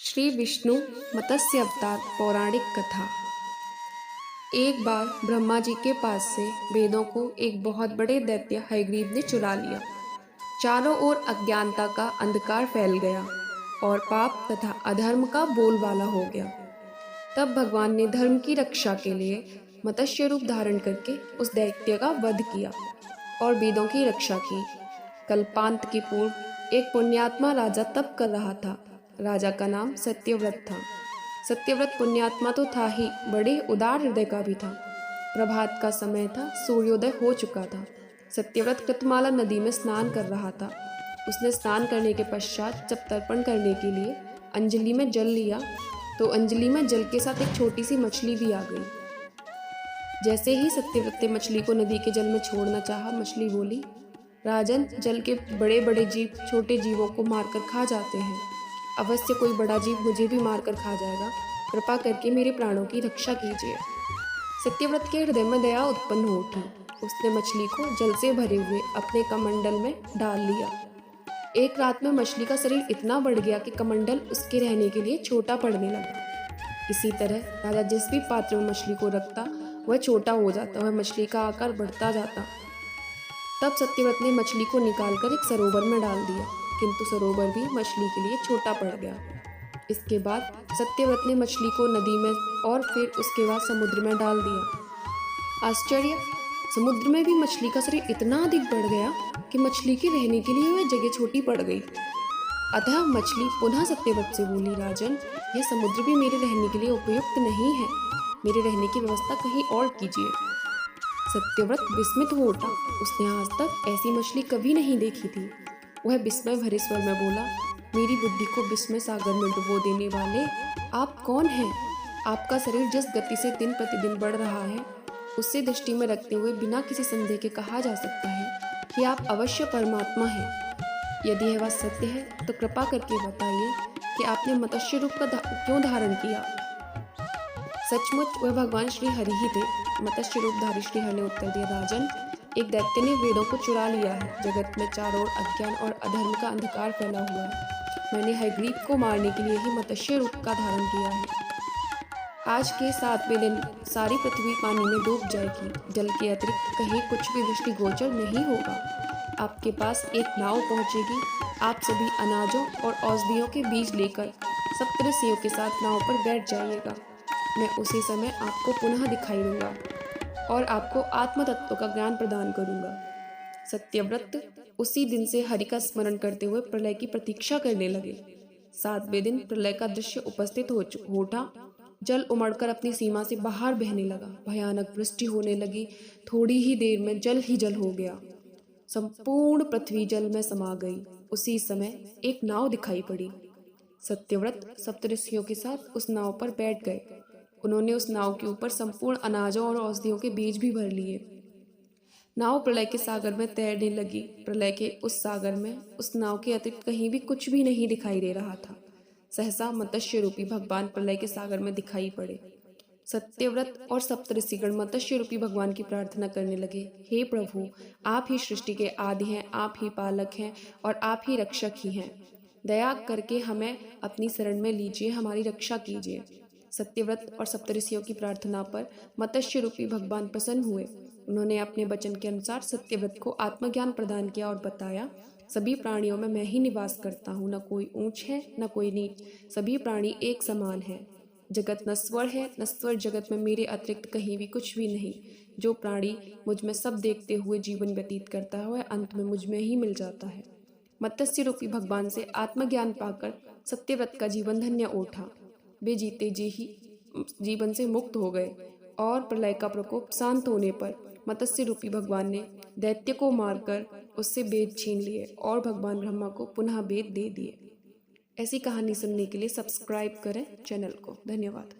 श्री विष्णु मत्स्य अवतार पौराणिक कथा। एक बार ब्रह्मा जी के पास से वेदों को एक बहुत बड़े दैत्य हयग्रीव ने चुरा लिया। चारों ओर अज्ञानता का अंधकार फैल गया और पाप तथा अधर्म का बोलबाला हो गया। तब भगवान ने धर्म की रक्षा के लिए मत्स्य रूप धारण करके उस दैत्य का वध किया और वेदों की रक्षा की। कल्पांत के पूर्व एक पुण्यात्मा राजा तप कर रहा था। राजा का नाम सत्यव्रत था। सत्यव्रत पुण्यात्मा तो था ही, बड़े उदार हृदय का भी था। प्रभात का समय था, सूर्योदय हो चुका था। सत्यव्रत कृतमाला नदी में स्नान कर रहा था। उसने स्नान करने के पश्चात जब तर्पण करने के लिए अंजलि में जल लिया तो अंजलि में जल के साथ एक छोटी सी मछली भी आ गई। जैसे ही सत्यव्रत ने मछली को नदी के जल में छोड़ना चाहा, मछली बोली, राजन, जल के बड़े बड़े जीव छोटे जीवों को मारकर खा जाते हैं। अवश्य कोई बड़ा जीव मुझे भी मारकर खा जाएगा। कृपा करके मेरे प्राणों की रक्षा कीजिए। सत्यव्रत के हृदय में दया उत्पन्न हो उठी। उसने मछली को जल से भरे हुए अपने कमंडल में डाल लिया। एक रात में मछली का शरीर इतना बढ़ गया कि कमंडल उसके रहने के लिए छोटा पड़ने लगा। इसी तरह राजा जिस भी पात्र में मछली को रखता वह छोटा हो जाता, वह मछली का आकार बढ़ता जाता। तब सत्यव्रत ने मछली को निकालकर एक सरोवर में डाल दिया, किंतु सरोवर भी मछली के लिए छोटा पड़ गया। इसके बाद सत्यव्रत ने मछली को नदी में और फिर उसके बाद समुद्र में डाल दिया। आश्चर्य! समुद्र में भी मछली का शरीर इतना अधिक बढ़ गया कि मछली के रहने के लिए वह जगह छोटी पड़ गई। अतः मछली पुनः सत्यव्रत से बोली, राजन, यह समुद्र भी मेरे रहने के लिए उपयुक्त नहीं है। मेरे रहने की व्यवस्था कहीं और कीजिए। सत्यव्रत विस्मित हो उठा। उसने आज तक ऐसी मछली कभी नहीं देखी थी। वह विस्मय भरे स्वर में बोला, मेरी बुद्धि को विस्मय सागर में डुबो देने वाले आप कौन हैं? आपका शरीर जिस गति से दिन प्रतिदिन बढ़ रहा है, उससे दृष्टि में रखते हुए बिना किसी संदेह के कहा जा सकता है कि आप अवश्य परमात्मा हैं। यदि यह बात सत्य है तो कृपा करके बताइए कि आपने मत्स्य रूप का क्यों धारण किया? सचमुच वह भगवान श्री हरि ही थे। मत्स्य रूपधारी श्री हरि ने उत्तर दिया, राजन, एक दैत्य ने वेदों को चुरा लिया है। जगत में चारों ओर अज्ञान और अधर्म का अंधकार फैला हुआ है। मैंने हयग्रीव को मारने के लिए ही मत्स्य रूप का धारण किया है। आज के 7वें दिन सारी पृथ्वी पानी में डूब जाएगी। जल के अतिरिक्त कहीं कुछ भी दृष्टिगोचर नहीं होगा। आपके पास एक नाव पहुंचेगी। आप सभी अनाजों और औषधियों के बीज लेकर सप्तऋषियों के साथ नाव पर बैठ जाइएगा। मैं उसी समय आपको पुनः दिखाई दूंगा और आपको आत्म तत्व का ज्ञान प्रदान करूंगा। सत्यव्रत उसी दिन से हरि का स्मरण करते हुए प्रलय की प्रतीक्षा करने लगे। 7वें दिन प्रलय का दृश्य उपस्थित हो उठा। जल उमड़कर अपनी सीमा से बाहर बहने लगा। भयानक वृष्टि होने लगी। थोड़ी ही देर में जल ही जल हो गया। संपूर्ण पृथ्वी जल में समा गई। उसी समय एक नाव दिखाई पड़ी। सत्यव्रत सप्तऋषियों के साथ उस नाव पर बैठ गए। उन्होंने उस नाव के ऊपर संपूर्ण अनाजों और औषधियों के बीज भी भर लिए। नाव प्रलय के सागर में तैरने लगी। प्रलय के उस सागर में उस नाव के अतिरिक्त कहीं भी कुछ भी नहीं दिखाई दे रहा था। सहसा मत्स्य रूपी भगवान प्रलय के सागर में दिखाई पड़े। सत्यव्रत और सप्तऋषिगण मत्स्य रूपी भगवान की प्रार्थना करने लगे, हे प्रभु, आप ही सृष्टि के आदि हैं, आप ही पालक हैं और आप ही रक्षक ही हैं। दया करके हमें अपनी शरण में लीजिए, हमारी रक्षा कीजिए। सत्यव्रत और सप्तऋषियों की प्रार्थना पर मत्स्य रूपी भगवान प्रसन्न हुए। उन्होंने अपने वचन के अनुसार सत्यव्रत को आत्मज्ञान प्रदान किया और बताया, सभी प्राणियों में मैं ही निवास करता हूँ। न कोई ऊंच है न कोई नीच, सभी प्राणी एक समान है। जगत नश्वर है, नश्वर जगत में मेरे अतिरिक्त कहीं भी कुछ भी नहीं। जो प्राणी मुझ में सब देखते हुए जीवन व्यतीत करता है वह अंत में मुझ में ही मिल जाता है। मत्स्य रूपी भगवान से आत्मज्ञान पाकर सत्यव्रत का जीवन धन्य उठा। वे जीते जी ही जीवन से मुक्त हो गए और प्रलय का प्रकोप शांत होने पर मत्स्य रूपी भगवान ने दैत्य को मारकर उससे वेद छीन लिए और भगवान ब्रह्मा को पुनः वेद दे दिए। ऐसी कहानी सुनने के लिए सब्सक्राइब करें चैनल को। धन्यवाद।